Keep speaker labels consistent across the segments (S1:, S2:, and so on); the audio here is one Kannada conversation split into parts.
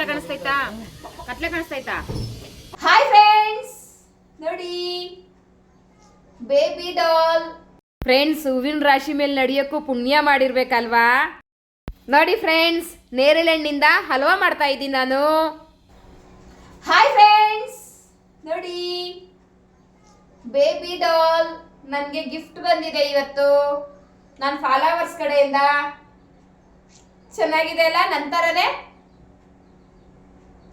S1: ಕಾಣಿಸ್ತೈತಾ? ಕತ್ಲೆ ಕಾಣಿಸ್ತೈತಾ?
S2: ಹಾಯ್ ಫ್ರೆಂಡ್ಸ್, ನೋಡಿ ಬೇಬಿ ಡಾಲ್.
S1: ಫ್ರೆಂಡ್ಸ್, ಹೂವಿನ ರಾಶಿ ಮೇಲೆ ನಡೆಯೋಕ್ಕೂ ಪುಣ್ಯ ಮಾಡಿರ್ಬೇಕಲ್ವಾ? ನೋಡಿ ಫ್ರೆಂಡ್ಸ್, ನೇರಳೆಹಣ್ಣಿಂದ ಹಲ್ವಾ ಮಾಡ್ತಾ ಇದ್ದೀನಿ ನಾನು.
S2: ಹಾಯ್ ಫ್ರೆಂಡ್ಸ್, ನೋಡಿ ಬೇಬಿ ಡಾಲ್ ನನಗೆ ಗಿಫ್ಟ್ ಬಂದಿದೆ ಇವತ್ತು ನನ್ನ ಫಾಲೋವರ್ಸ್ ಕಡೆಯಿಂದ. ಚೆನ್ನಾಗಿದೆ ಅಲ್ಲ? ನಂತರನೇ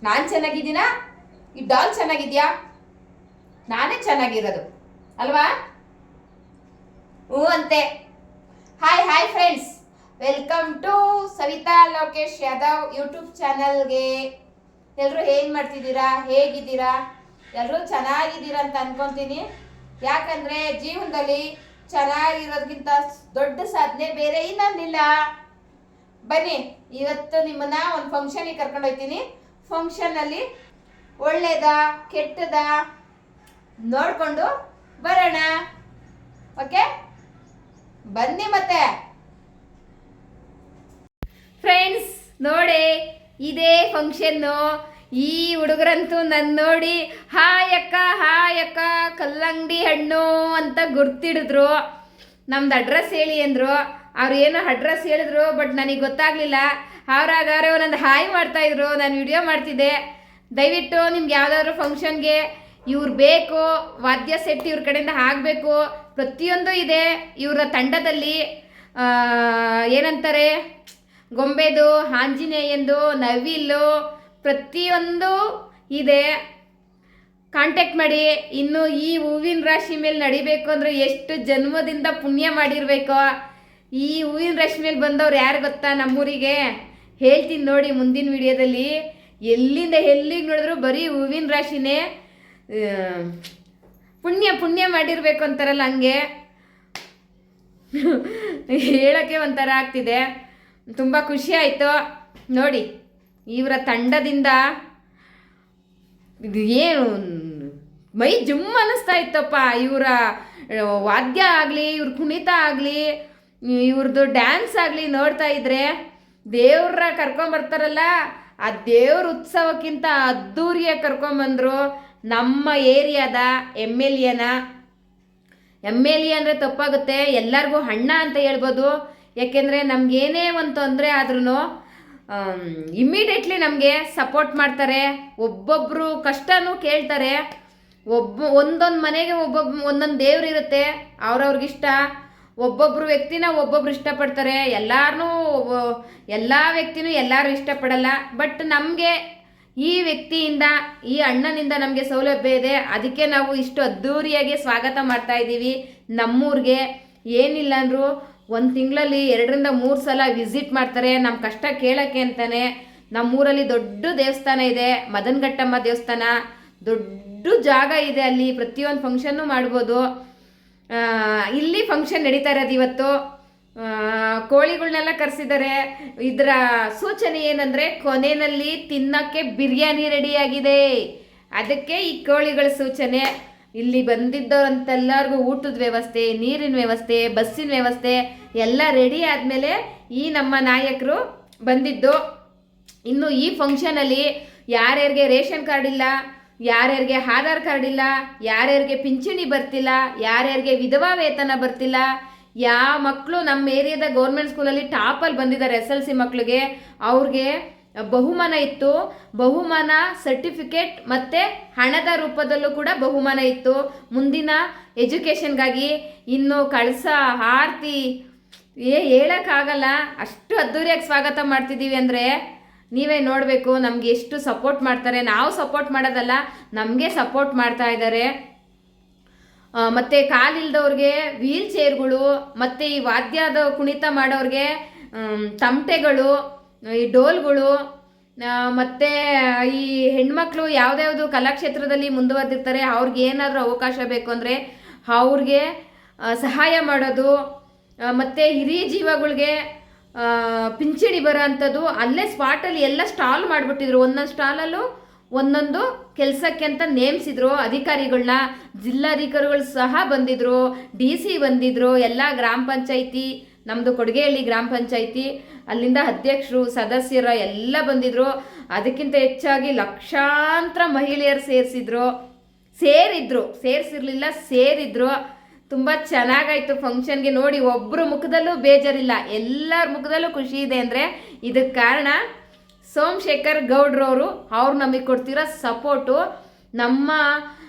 S2: ನಾನು ಚೆನ್ನಾಗಿದ್ದೀನಾ? ಈ ಡಾಲ್ ಚೆನ್ನಾಗಿದ್ಯಾ? ನಾನೇ ಚೆನ್ನಾಗಿರೋದು ಅಲ್ವಾ? ಹ್ಞೂ ಅಂತೆ. Hi friends, welcome to Savita Lokesh Yadav YouTube ಚಾನಲ್ಗೆ. ಎಲ್ಲರೂ ಏನು ಮಾಡ್ತಿದ್ದೀರಾ, ಹೇಗಿದ್ದೀರಾ? ಎಲ್ಲರೂ ಚೆನ್ನಾಗಿದ್ದೀರಾ ಅಂತ ಅನ್ಕೊತೀನಿ. ಯಾಕಂದರೆ ಜೀವನದಲ್ಲಿ ಚೆನ್ನಾಗಿರೋದಕ್ಕಿಂತ ದೊಡ್ಡ ಸಾಧನೆ ಬೇರೆ ಇನ್ನೊಂದಿಲ್ಲ. ಬನ್ನಿ, ಇವತ್ತು ನಿಮ್ಮನ್ನ ಒಂದು ಫಂಕ್ಷನಿಗೆ ಕರ್ಕೊಂಡು ಹೋಗ್ತೀನಿ. ಫಂಕ್ಷನಲ್ಲಿ ಒಳ್ಳೇದ ಕೆಟ್ಟದ ನೋಡಿಕೊಂಡು ಬರೋಣ. ಓಕೆ, ಬನ್ನಿ. ಮತ್ತೆ
S1: ಫ್ರೆಂಡ್ಸ್ ನೋಡಿ, ಇದೇ ಫಂಕ್ಷನ್ನು. ಈ ಹುಡುಗರಂತೂ ನನ್ನ ನೋಡಿ ಹಾಯ್ ಅಕ್ಕ ಕಲ್ಲಂಗಡಿ ಹಣ್ಣು ಅಂತ ಗುರ್ತಿಡಿದ್ರು. ನಮ್ದು ಅಡ್ರೆಸ್ ಹೇಳಿ ಅಂದರು. ಅವ್ರು ಏನೋ ಅಡ್ರೆಸ್ ಹೇಳಿದ್ರು, ಬಟ್ ನನಗೆ ಗೊತ್ತಾಗಲಿಲ್ಲ. ಅವ್ರಾಗಾರೆ ಒಂದೊಂದು ಹಾಯ್ ಮಾಡ್ತಾಯಿದ್ರು, ನಾನು ವಿಡಿಯೋ ಮಾಡ್ತಿದ್ದೆ. ದಯವಿಟ್ಟು ನಿಮ್ಗೆ ಯಾವುದಾದ್ರೂ ಫಂಕ್ಷನ್ಗೆ ಇವ್ರು ಬೇಕು, ವಾದ್ಯ ಸೆಟ್ ಇವ್ರ ಕಡೆಯಿಂದ ಆಗಬೇಕು, ಪ್ರತಿಯೊಂದು ಇದೆ ಇವರ ತಂಡದಲ್ಲಿ. ಏನಂತಾರೆ, ಗೊಂಬೆದು, ಆಂಜನೇಯಂದು, ನವಿಲು, ಪ್ರತಿಯೊಂದು ಇದೆ. ಕಾಂಟ್ಯಾಕ್ಟ್ ಮಾಡಿ. ಇನ್ನು ಈ ಹೂವಿನ ರಾಶಿ ಮೇಲೆ ನಡಿಬೇಕು ಅಂದರೆ ಎಷ್ಟು ಜನ್ಮದಿಂದ ಪುಣ್ಯ ಮಾಡಿರಬೇಕು. ಈ ಹೂವಿನ ರಾಶಿ ಮೇಲೆ ಬಂದವ್ರು ಯಾರು ಗೊತ್ತಾ? ನಮ್ಮೂರಿಗೆ ಹೇಳ್ತೀನಿ ನೋಡಿ ಮುಂದಿನ ವಿಡಿಯೋದಲ್ಲಿ. ಎಲ್ಲಿಂದ ಎಲ್ಲಿಗೆ ನೋಡಿದ್ರು ಬರೀ ಹೂವಿನ ರಾಶಿನೇ. ಪುಣ್ಯ ಮಾಡಿರಬೇಕು ಅಂತಾರಲ್ಲ, ಹಂಗೆ ಹೇಳೋಕ್ಕೆ ಒಂಥರ ಆಗ್ತಿದೆ. ತುಂಬ ಖುಷಿ ಆಯಿತು ನೋಡಿ. ಇವರ ತಂಡದಿಂದ ಏನು ಮೈ ಜುಮ್ ಅನ್ನಿಸ್ತಾ ಇತ್ತಪ್ಪ. ಇವರ ವಾದ್ಯ ಆಗಲಿ, ಇವ್ರ ಕುಣಿತ ಆಗಲಿ, ಇವ್ರದ್ದು ಡ್ಯಾನ್ಸ್ ಆಗಲಿ ನೋಡ್ತಾ ಇದ್ರೆ ದೇವ್ರ ಕರ್ಕೊಂಬರ್ತಾರಲ್ಲ, ಆ ದೇವ್ರ ಉತ್ಸವಕ್ಕಿಂತ ಅದ್ದೂರಿಯಾಗಿ ಕರ್ಕೊಂಬಂದರು ನಮ್ಮ ಏರಿಯಾದ ಎಮ್ ಎಲ್ ಎ ಅಂದರೆ ತಪ್ಪಾಗುತ್ತೆ, ಎಲ್ಲರಿಗೂ ಅಣ್ಣ ಅಂತ ಹೇಳ್ಬೋದು. ಯಾಕೆಂದರೆ ನಮಗೇನೇ ಒಂದು ತೊಂದರೆ ಆದ್ರೂ ಇಮ್ಮಿಡಿಯೇಟ್ಲಿ ನಮಗೆ ಸಪೋರ್ಟ್ ಮಾಡ್ತಾರೆ. ಒಬ್ಬೊಬ್ಬರು ಕಷ್ಟನೂ ಕೇಳ್ತಾರೆ. ಒಂದೊಂದು ಮನೆಗೆ ಒಂದೊಂದು ದೇವ್ರು ಇರುತ್ತೆ, ಅವ್ರವ್ರಿಗಿಷ್ಟ. ಒಬ್ಬೊಬ್ಬರು ವ್ಯಕ್ತಿನ ಒಬ್ಬೊಬ್ರು ಇಷ್ಟಪಡ್ತಾರೆ. ಎಲ್ಲ ವ್ಯಕ್ತಿನೂ ಎಲ್ಲರೂ ಇಷ್ಟಪಡಲ್ಲ. ಬಟ್ ನಮಗೆ ಈ ವ್ಯಕ್ತಿಯಿಂದ, ಈ ಅಣ್ಣನಿಂದ ನಮಗೆ ಸೌಲಭ್ಯ ಇದೆ. ಅದಕ್ಕೆ ನಾವು ಇಷ್ಟು ಅದ್ಧೂರಿಯಾಗಿ ಸ್ವಾಗತ ಮಾಡ್ತಾ ಇದ್ದೀವಿ ನಮ್ಮೂರಿಗೆ. ಏನಿಲ್ಲ ಅಂದರೂ ಒಂದು ತಿಂಗಳಲ್ಲಿ 2-3 ಸಲ ವಿಸಿಟ್ ಮಾಡ್ತಾರೆ ನಮ್ಮ ಕಷ್ಟ ಕೇಳೋಕ್ಕೆ ಅಂತಾನೆ. ನಮ್ಮೂರಲ್ಲಿ ದೊಡ್ಡ ದೇವಸ್ಥಾನ ಇದೆ, ಮದನಘಟ್ಟಮ್ಮ ದೇವಸ್ಥಾನ. ದೊಡ್ಡ ಜಾಗ ಇದೆ, ಅಲ್ಲಿ ಪ್ರತಿಯೊಂದು ಫಂಕ್ಷನ್ನು ಮಾಡ್ಬೋದು. ಇಲ್ಲಿ ಫಂಕ್ಷನ್ ನಡೀತಾ ಇರೋದು ಇವತ್ತು. ಕೋಳಿಗಳನ್ನೆಲ್ಲ ಕರೆಸಿದ್ದಾರೆ. ಇದರ ಸೂಚನೆ ಏನಂದರೆ, ಕೊನೆಯಲ್ಲಿ ತಿನ್ನೋಕ್ಕೆ ಬಿರಿಯಾನಿ ರೆಡಿಯಾಗಿದೆ. ಅದಕ್ಕೆ ಈ ಕೋಳಿಗಳ ಸೂಚನೆ. ಇಲ್ಲಿ ಬಂದಿದ್ದವರಂತೆಲ್ಲರಿಗೂ ಊಟದ ವ್ಯವಸ್ಥೆ, ನೀರಿನ ವ್ಯವಸ್ಥೆ, ಬಸ್ಸಿನ ವ್ಯವಸ್ಥೆ ಎಲ್ಲ ರೆಡಿ ಆದಮೇಲೆ ಈ ನಮ್ಮ ನಾಯಕರು ಬಂದಿದ್ದು. ಇನ್ನು ಈ ಫಂಕ್ಷನಲ್ಲಿ ಯಾರ್ಯಾರಿಗೆ ರೇಷನ್ ಕಾರ್ಡ್ ಇಲ್ಲ, ಯಾರ್ಯಾರಿಗೆ ಆಧಾರ್ ಕಾರ್ಡ್ ಇಲ್ಲ, ಯಾರ್ಯಾರಿಗೆ ಪಿಂಚಣಿ ಬರ್ತಿಲ್ಲ, ಯಾರ್ಯಾರಿಗೆ ವಿಧವಾ ವೇತನ ಬರ್ತಿಲ್ಲ, ಯಾವ ಮಕ್ಕಳು ನಮ್ಮ ಏರಿಯಾದ ಗೌರ್ಮೆಂಟ್ ಸ್ಕೂಲಲ್ಲಿ ಟಾಪಲ್ಲಿ ಬಂದಿದ್ದಾರೆ SLC ಮಕ್ಕಳಿಗೆ, ಅವ್ರಿಗೆ ಬಹುಮಾನ ಇತ್ತು. ಬಹುಮಾನ ಸರ್ಟಿಫಿಕೇಟ್ ಮತ್ತು ಹಣದ ರೂಪದಲ್ಲೂ ಕೂಡ ಬಹುಮಾನ ಇತ್ತು ಮುಂದಿನ ಎಜುಕೇಷನ್ಗಾಗಿ. ಇನ್ನು ಕಳಸ ಆರತಿ ಹೇಳೋಕ್ಕಾಗಲ್ಲ, ಅಷ್ಟು ಅದ್ಧೂರಿಯಾಗಿ ಸ್ವಾಗತ ಮಾಡ್ತಿದ್ದೀವಿ. ಅಂದರೆ ನೀವೇ ನೋಡಬೇಕು ನಮಗೆ ಎಷ್ಟು ಸಪೋರ್ಟ್ ಮಾಡ್ತಾರೆ. ನಾವು ಸಪೋರ್ಟ್ ಮಾಡೋದಲ್ಲ, ನಮಗೆ ಸಪೋರ್ಟ್ ಮಾಡ್ತಾ ಇದ್ದಾರೆ. ಮತ್ತು ಕಾಲಿಲ್ದವ್ರಿಗೆ ವೀಲ್ ಚೇರ್ಗಳು, ಮತ್ತು ಈ ವಾದ್ಯದ ಕುಣಿತ ಮಾಡೋರಿಗೆ ತಮಟೆಗಳು, ಈ ಡೋಲ್ಗಳು, ಮತ್ತು ಈ ಹೆಣ್ಮಕ್ಳು ಯಾವುದ್ಯಾವುದು ಕಲಾಕ್ಷೇತ್ರದಲ್ಲಿ ಮುಂದುವರೆದಿರ್ತಾರೆ, ಅವ್ರಿಗೆ ಏನಾದರೂ ಅವಕಾಶ ಬೇಕು ಅಂದರೆ ಅವ್ರಿಗೆ ಸಹಾಯ ಮಾಡೋದು. ಮತ್ತು ಹಿರಿಯ ಜೀವಗಳಿಗೆ ಪಿಂಚಣಿ ಬರೋ ಅಂಥದ್ದು ಅಲ್ಲೇ ಸ್ಪಾಟಲ್ಲಿ ಎಲ್ಲ ಸ್ಟಾಲ್ ಮಾಡಿಬಿಟ್ಟಿದ್ರು. ಒಂದೊಂದು ಸ್ಟಾಲಲ್ಲೂ ಒಂದೊಂದು ಕೆಲಸಕ್ಕೆ ಅಂತ ನೇಮಿಸಿದ್ರು ಅಧಿಕಾರಿಗಳನ್ನ. ಜಿಲ್ಲಾಧಿಕಾರಿಗಳು ಸಹ ಬಂದಿದ್ದರು, DC ಬಂದಿದ್ದರು, ಎಲ್ಲ ಗ್ರಾಮ ಪಂಚಾಯಿತಿ ನಮ್ಮದು ಕೊಡಗೇಹಳ್ಳಿ ಗ್ರಾಮ ಪಂಚಾಯಿತಿ ಅಲ್ಲಿಂದ ಅಧ್ಯಕ್ಷರು ಸದಸ್ಯರ ಎಲ್ಲ ಬಂದಿದ್ದರು. ಅದಕ್ಕಿಂತ ಹೆಚ್ಚಾಗಿ ಲಕ್ಷಾಂತರ ಮಹಿಳೆಯರು ಸೇರಿದ್ರು. ತುಂಬ ಚೆನ್ನಾಗಾಯ್ತು ಫಂಕ್ಷನ್ಗೆ. ನೋಡಿ, ಒಬ್ಬರು ಮುಖದಲ್ಲೂ ಬೇಜಾರಿಲ್ಲ, ಎಲ್ಲರ ಮುಖದಲ್ಲೂ ಖುಷಿ ಇದೆ ಅಂದರೆ ಇದಕ್ಕೆ ಕಾರಣ ಸೋಮಶೇಖರ್ ಗೌಡ್ರವರು. ಅವ್ರು ನಮಗೆ ಕೊಡ್ತಿರೋ ಸಪೋರ್ಟು ನಮ್ಮ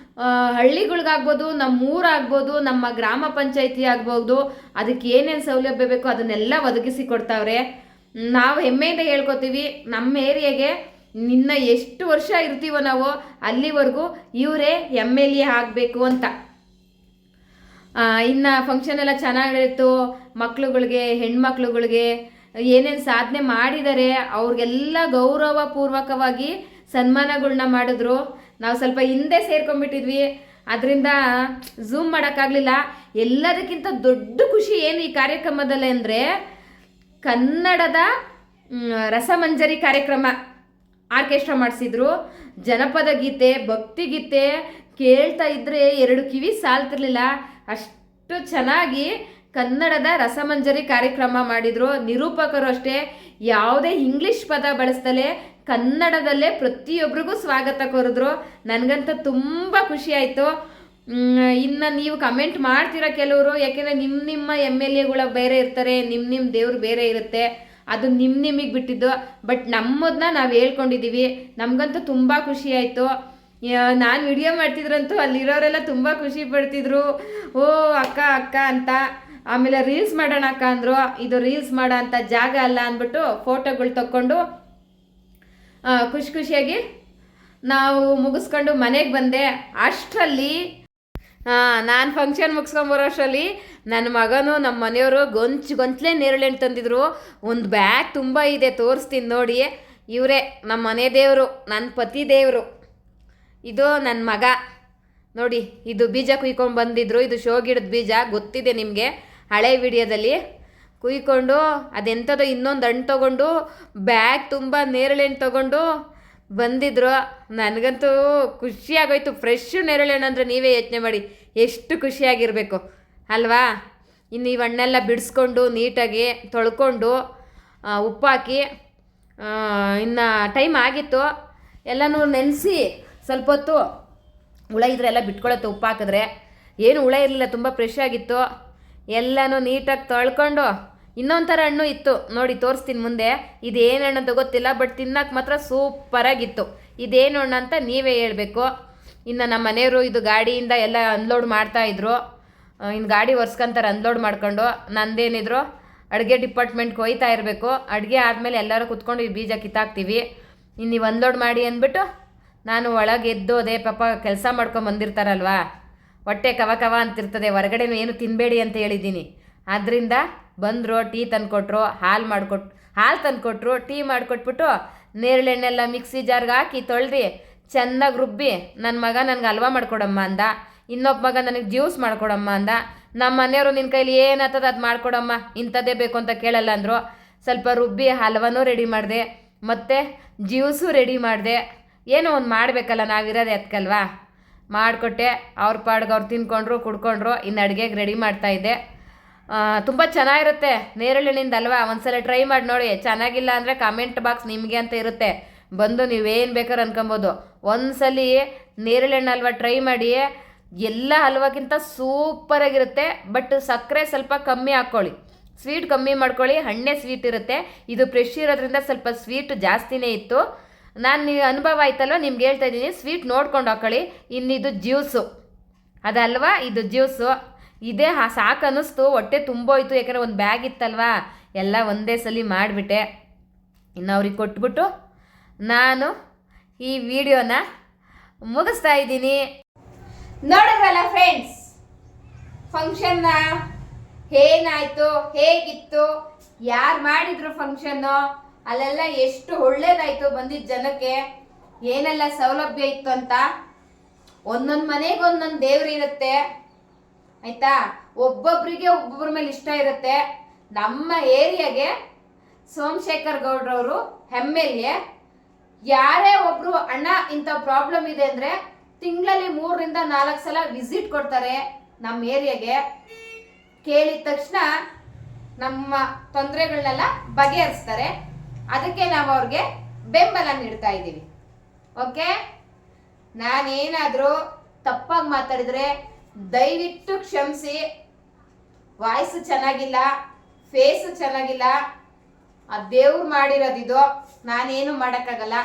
S1: ಹಳ್ಳಿಗಳಿಗಾಗ್ಬೋದು, ನಮ್ಮ ಊರಾಗ್ಬೋದು, ನಮ್ಮ ಗ್ರಾಮ ಪಂಚಾಯಿತಿ ಆಗ್ಬೋದು, ಅದಕ್ಕೆ ಏನೇನು ಸೌಲಭ್ಯ ಬೇಕೋ ಅದನ್ನೆಲ್ಲ ಒದಗಿಸಿ ಕೊಡ್ತಾವ್ರೆ. ನಾವು ಹೆಮ್ಮೆಯಿಂದ ಹೇಳ್ಕೊತೀವಿ, ನಮ್ಮ ಏರಿಯಾಗೆ ನಿನ್ನ ಎಷ್ಟು ವರ್ಷ ಇರ್ತೀವೋ ನಾವು ಅಲ್ಲಿವರೆಗೂ ಇವರೇ MLA ಆಗಬೇಕು ಅಂತ. ಇನ್ನು ಫಂಕ್ಷನ್ ಎಲ್ಲ ಚೆನ್ನಾಗಿ ನಡೀತು. ಮಕ್ಳುಗಳಿಗೆ, ಹೆಣ್ಮಕ್ಳುಗಳಿಗೆ ಏನೇನು ಸಾಧನೆ ಮಾಡಿದ್ದಾರೆ ಅವ್ರಿಗೆಲ್ಲ ಗೌರವಪೂರ್ವಕವಾಗಿ ಸನ್ಮಾನಗಳನ್ನ ಮಾಡಿದ್ರು. ನಾವು ಸ್ವಲ್ಪ ಹಿಂದೆ ಸೇರ್ಕೊಂಡ್ಬಿಟ್ಟಿದ್ವಿ, ಅದರಿಂದ ಝೂಮ್ ಮಾಡೋಕ್ಕಾಗಲಿಲ್ಲ. ಎಲ್ಲದಕ್ಕಿಂತ ದೊಡ್ಡ ಖುಷಿ ಏನು ಈ ಕಾರ್ಯಕ್ರಮದಲ್ಲಿ ಅಂದರೆ ಕನ್ನಡದ ರಸಮಂಜರಿ ಕಾರ್ಯಕ್ರಮ ಆರ್ಕೆಸ್ಟ್ರಾ ಮಾಡಿಸಿದ್ರು. ಜನಪದ ಗೀತೆ, ಭಕ್ತಿಗೀತೆ ಕೇಳ್ತಾ ಇದ್ದರೆ 2 ಕಿವಿ ಸಾಲ್ತಿರ್ಲಿಲ್ಲ, ಅಷ್ಟು ಚೆನ್ನಾಗಿ ಕನ್ನಡದ ರಸಮಂಜರಿ ಕಾರ್ಯಕ್ರಮ ಮಾಡಿದರು. ನಿರೂಪಕರು ಅಷ್ಟೇ ಯಾವುದೇ ಇಂಗ್ಲೀಷ್ ಪದ ಬಳಸ್ದಲೇ ಕನ್ನಡದಲ್ಲೇ ಪ್ರತಿಯೊಬ್ಬರಿಗೂ ಸ್ವಾಗತ ಕೋರಿದ್ರು. ನನಗಂತೂ ತುಂಬ ಖುಷಿ ಆಯಿತು. ಇನ್ನು ನೀವು ಕಮೆಂಟ್ ಮಾಡ್ತೀರ ಕೆಲವರು, ಯಾಕೆಂದರೆ ನಿಮ್ಮ MLAಗಳು ಬೇರೆ ಇರ್ತಾರೆ, ನಿಮ್ಮ ದೇವ್ರು ಬೇರೆ ಇರುತ್ತೆ, ಅದು ನಿಮಗೆ ಬಿಟ್ಟಿದ್ದು. ಬಟ್ ನಮ್ಮದನ್ನ ನಾವು ಹೇಳ್ಕೊಂಡಿದ್ದೀವಿ. ನಮಗಂತೂ ತುಂಬ ಖುಷಿ ಆಯಿತು. ನಾನು ವಿಡಿಯೋ ಮಾಡ್ತಿದ್ರಂತೂ ಅಲ್ಲಿರೋರೆಲ್ಲ ತುಂಬ ಖುಷಿ ಪಡ್ತಿದ್ರು, ಓ ಅಕ್ಕ ಅಕ್ಕ ಅಂತ. ಆಮೇಲೆ ರೀಲ್ಸ್ ಮಾಡೋಣ ಅಕ್ಕ ಅಂದರು. ಇದು ರೀಲ್ಸ್ ಮಾಡೋ ಅಂಥ ಜಾಗ ಅಲ್ಲ ಅಂದ್ಬಿಟ್ಟು ಫೋಟೋಗಳು ತಕ್ಕೊಂಡು ಖುಷಿಯಾಗಿ ನಾವು ಮುಗಿಸ್ಕೊಂಡು ಮನೆಗೆ ಬಂದೆ. ಅಷ್ಟರಲ್ಲಿ ನಾನು ಫಂಕ್ಷನ್ ಮುಗಿಸ್ಕೊಂಬರೋ ಅಷ್ಟರಲ್ಲಿ ನನ್ನ ಮಗನು ನಮ್ಮ ಮನೆಯವರು ಗೊಂಚಲೇ ನೇರಳೆಣ್ಣು ತಂದಿದ್ರು. ಒಂದು ಬ್ಯಾಗ್ ತುಂಬ ಇದೆ, ತೋರಿಸ್ತೀನಿ ನೋಡಿ. ಇವರೇ ನಮ್ಮ ಮನೆ ದೇವರು, ನನ್ನ ಪತಿ ದೇವರು. ಇದು ನನ್ನ ಮಗ ನೋಡಿ. ಇದು ಬೀಜ ಕುಯ್ಕೊಂಡು ಬಂದಿದ್ರು. ಇದು ಶೋಗಿಡದ ಬೀಜ, ಗೊತ್ತಿದೆ ನಿಮಗೆ, ಹಳೆ ವಿಡಿಯೋದಲ್ಲಿ ಕುಯ್ಕೊಂಡು ಅದೆಂಥದ್ದು ಇನ್ನೊಂದು ಹಣ್ಣು ತೊಗೊಂಡು ಬ್ಯಾಗ್ ತುಂಬ ನೇರಳೆಣ್ಣು ತೊಗೊಂಡು ಬಂದಿದ್ರು. ನನಗಂತೂ ಖುಷಿಯಾಗೋಯ್ತು. ಫ್ರೆಶ್ ನೇರಳೆಣ್ಣು ಅಂದರೆ ನೀವೇ ಯೋಚನೆ ಮಾಡಿ ಎಷ್ಟು ಖುಷಿಯಾಗಿರಬೇಕು ಅಲ್ವಾ. ಇನ್ನು ಈ ಹಣ್ಣೆಲ್ಲ ಬಿಡಿಸ್ಕೊಂಡು ನೀಟಾಗಿ ತೊಳ್ಕೊಂಡು ಉಪ್ಪಾಕಿ, ಇನ್ನು ಟೈಮ್ ಆಗಿತ್ತು, ಎಲ್ಲನೂ ನೆನೆಸಿ ಸ್ವಲ್ಪ ಹೊತ್ತು ಹುಳ ಇದ್ರೆ ಎಲ್ಲ ಬಿಟ್ಕೊಳತ್ತೆ. ಉಪ್ಪು ಹಾಕಿದ್ರೆ ಏನು ಹುಳ ಇರಲಿಲ್ಲ, ತುಂಬ ಫ್ರೆಶ್ ಆಗಿತ್ತು. ಎಲ್ಲನೂ ನೀಟಾಗಿ ತೊಳ್ಕೊಂಡು, ಇನ್ನೊಂದು ಥರ ಹಣ್ಣು ಇತ್ತು ನೋಡಿ, ತೋರಿಸ್ತೀನಿ ಮುಂದೆ. ಇದೇನು ಹಣ್ಣು ಅಂತ ಗೊತ್ತಿಲ್ಲ, ಬಟ್ ತಿನ್ನಕ್ಕೆ ಮಾತ್ರ ಸೂಪರಾಗಿತ್ತು. ಇದೇನು ಹಣ್ಣು ಅಂತ ನೀವೇ ಹೇಳಬೇಕು. ಇನ್ನು ನಮ್ಮ ಮನೆಯವರು ಇದು ಗಾಡಿಯಿಂದ ಎಲ್ಲ ಅನ್ಲೋಡ್ ಮಾಡ್ತಾಯಿದ್ರು. ಇನ್ನು ಗಾಡಿ ಒರೆಸ್ಕೊಂತಾರೆ ಅನ್ಲೋಡ್ ಮಾಡ್ಕೊಂಡು. ನಂದೇನಿದ್ರು ಅಡುಗೆ ಡಿಪಾರ್ಟ್ಮೆಂಟ್ಗೆ ಹೋಯ್ತಾ ಇರಬೇಕು. ಅಡುಗೆ ಆದಮೇಲೆ ಎಲ್ಲರೂ ಕುತ್ಕೊಂಡು ಈ ಬೀಜ ಕಿತ್ತಾಕ್ತೀವಿ. ಇನ್ನು ನೀವು ಅನ್ಲೋಡ್ ಮಾಡಿ ಅಂದ್ಬಿಟ್ಟು ನಾನು ಒಳಗೆ ಎದ್ದೋದೆ. ಪಾಪ ಕೆಲಸ ಮಾಡ್ಕೊಂಡು ಬಂದಿರ್ತಾರಲ್ವಾ, ಹೊಟ್ಟೆ ಕವ ಅಂತಿರ್ತದೆ, ಹೊರಗಡೆನೂ ಏನು ತಿನ್ನಬೇಡಿ ಅಂತ ಹೇಳಿದ್ದೀನಿ. ಆದ್ದರಿಂದ ಬಂದರು, ಟೀ ತಂದುಕೊಟ್ರು, ಹಾಲು ತಂದುಕೊಟ್ರು, ಟೀ ಮಾಡಿಕೊಟ್ಬಿಟ್ಟು ನೇರಳೆಣ್ಣೆಲ್ಲ ಮಿಕ್ಸಿ ಜಾರ್ಗೆ ಹಾಕಿ ತೊಳೆದು ಚೆನ್ನಾಗಿ ರುಬ್ಬಿ, ನನ್ನ ಮಗ ನನಗೆ ಹಲ್ವಾ ಮಾಡ್ಕೊಡಮ್ಮ ಅಂದ, ಇನ್ನೊಬ್ಬ ಮಗ ನನಗೆ ಜ್ಯೂಸ್ ಮಾಡ್ಕೊಡಮ್ಮ ಅಂದ. ನಮ್ಮ ಮನೆಯವರು ನಿನ್ನ ಕೈಲಿ ಏನಾಗ್ತದೆ ಅದು ಮಾಡ್ಕೊಡಮ್ಮ, ಇಂಥದ್ದೇ ಬೇಕು ಅಂತ ಕೇಳಲ್ಲ ಅಂದರು. ಸ್ವಲ್ಪ ರುಬ್ಬಿ ಹಲ್ವನೂ ರೆಡಿ ಮಾಡಿದೆ, ಮತ್ತು ಜ್ಯೂಸು ರೆಡಿ ಮಾಡಿದೆ. ಏನೋ ಒಂದು ಮಾಡಬೇಕಲ್ಲ, ನಾವಿರೋದು ಎತ್ಕಲ್ವಾ, ಮಾಡಿಕೊಟ್ಟೆ. ಅವ್ರ ಪಾಡ್ಗೆ ಅವ್ರು ತಿನ್ಕೊಂಡ್ರು, ಕುಡ್ಕೊಂಡ್ರು. ಇನ್ನು ಅಡುಗೆಗೆ ರೆಡಿ ಮಾಡ್ತಾಯಿದ್ದೆ. ತುಂಬ ಚೆನ್ನಾಗಿರುತ್ತೆ ನೇರಳೆಣ್ಣಿಂದ ಅಲ್ವಾ. ಒಂದ್ಸಲ ಟ್ರೈ ಮಾಡಿ ನೋಡಿ. ಚೆನ್ನಾಗಿಲ್ಲ ಅಂದರೆ ಕಮೆಂಟ್ ಬಾಕ್ಸ್ ನಿಮಗೆ ಅಂತ ಇರುತ್ತೆ, ಬಂದು ನೀವೇನು ಬೇಕಾದ್ರೆ ಅನ್ಕೊಬೋದು. ಒಂದ್ಸಲ ನೇರಳೆಣ್ಣು ಹಲ್ವ ಟ್ರೈ ಮಾಡಿ, ಎಲ್ಲ ಹಲ್ವಕ್ಕಿಂತ ಸೂಪರಾಗಿರುತ್ತೆ. ಬಟ್ ಸಕ್ಕರೆ ಸ್ವಲ್ಪ ಕಮ್ಮಿ ಹಾಕ್ಕೊಳ್ಳಿ, ಸ್ವೀಟ್ ಕಮ್ಮಿ ಮಾಡ್ಕೊಳ್ಳಿ, ಹಣ್ಣೆ ಸ್ವೀಟ್ ಇರುತ್ತೆ. ಇದು ಫ್ರೆಶ್ ಇರೋದ್ರಿಂದ ಸ್ವಲ್ಪ ಸ್ವೀಟ್ ಜಾಸ್ತಿನೇ ಇತ್ತು. ನಾನು ಅನುಭವ ಆಯ್ತಲ್ವ ನಿಮ್ಗೆ ಹೇಳ್ತಾ ಇದ್ದೀನಿ, ಸ್ವೀಟ್ ನೋಡ್ಕೊಂಡು ಹಾಕೊಳ್ಳಿ. ಇನ್ನಿದು ಜ್ಯೂಸು ಅದಲ್ವಾ, ಇದು ಜ್ಯೂಸು ಇದೇ ಸಾಕು ಅನ್ನಿಸ್ತು. ಹೊಟ್ಟೆ ತುಂಬೋಯ್ತು, ಯಾಕಂದರೆ ಒಂದು ಬ್ಯಾಗ್ ಇತ್ತಲ್ವಾ, ಎಲ್ಲ ಒಂದೇ ಸಲ ಮಾಡಿಬಿಟ್ಟೆ. ಇನ್ನು ಅವ್ರಿಗೆ ಕೊಟ್ಬಿಟ್ಟು ನಾನು ಈ ವಿಡಿಯೋನ ಮುಗಿಸ್ತಾ ಇದ್ದೀನಿ.
S2: ನೋಡಿದ್ರಲ್ಲ ಫ್ರೆಂಡ್ಸ್, ಫಂಕ್ಷನ್ನ ಏನಾಯಿತು, ಹೇಗಿತ್ತು, ಯಾರು ಮಾಡಿದ್ರು ಫಂಕ್ಷನ್ನು, ಅಲ್ಲೆಲ್ಲ ಎಷ್ಟು ಒಳ್ಳೇದಾಯಿತು ಬಂದಿದ್ದ ಜನಕ್ಕೆ, ಏನೆಲ್ಲ ಸೌಲಭ್ಯ ಇತ್ತು ಅಂತ. ಒಂದೊಂದು ಮನೆಗೆ ಒಂದೊಂದು ದೇವ್ರು ಇರುತ್ತೆ ಆಯಿತಾ. ಒಬ್ಬೊಬ್ಬರಿಗೆ ಒಬ್ಬೊಬ್ಬರ ಮೇಲೆ ಇಷ್ಟ ಇರುತ್ತೆ. ನಮ್ಮ ಏರಿಯಾಗೆ ಸೋಮಶೇಖರ್ ಗೌಡ್ರವರು MLA, ಯಾರೇ ಒಬ್ಬರು ಅಣ್ಣ ಇಂಥ ಪ್ರಾಬ್ಲಮ್ ಇದೆ ಅಂದರೆ ತಿಂಗಳಲ್ಲಿ 3 ರಿಂದ 4 ಸಲ ವಿಸಿಟ್ ಕೊಡ್ತಾರೆ ನಮ್ಮ ಏರಿಯಾಗೆ. ಕೇಳಿದ ತಕ್ಷಣ ನಮ್ಮ ತೊಂದರೆಗಳನ್ನೆಲ್ಲ ಬಗೆಹರಿಸ್ತಾರೆ. ಅದಕ್ಕೆ ನಾವು ಅವ್ರಿಗೆ ಬೆಂಬಲ ನೀಡ್ತಾ ಇದ್ದೀವಿ. ಓಕೆ, ನಾನೇನಾದರೂ ತಪ್ಪಾಗಿ ಮಾತಾಡಿದ್ರೆ ದಯವಿಟ್ಟು ಕ್ಷಮಿಸಿ. ವಾಯ್ಸು ಚೆನ್ನಾಗಿಲ್ಲ, ಫೇಸು ಚೆನ್ನಾಗಿಲ್ಲ, ಆ ದೇವ್ರು ಮಾಡಿರೋದಿದು, ನಾನೇನು ಮಾಡೋಕ್ಕಾಗಲ್ಲ.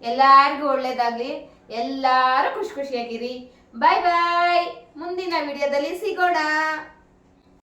S2: ಎಲ್ಲರಿಗೂ ಒಳ್ಳೇದಾಗಲಿ, ಎಲ್ಲರೂ ಖುಷಿಯಾಗಿರಿ. ಬಾಯ್ ಬಾಯ್. ಮುಂದಿನ ವಿಡಿಯೋದಲ್ಲಿ ಸಿಗೋಣ.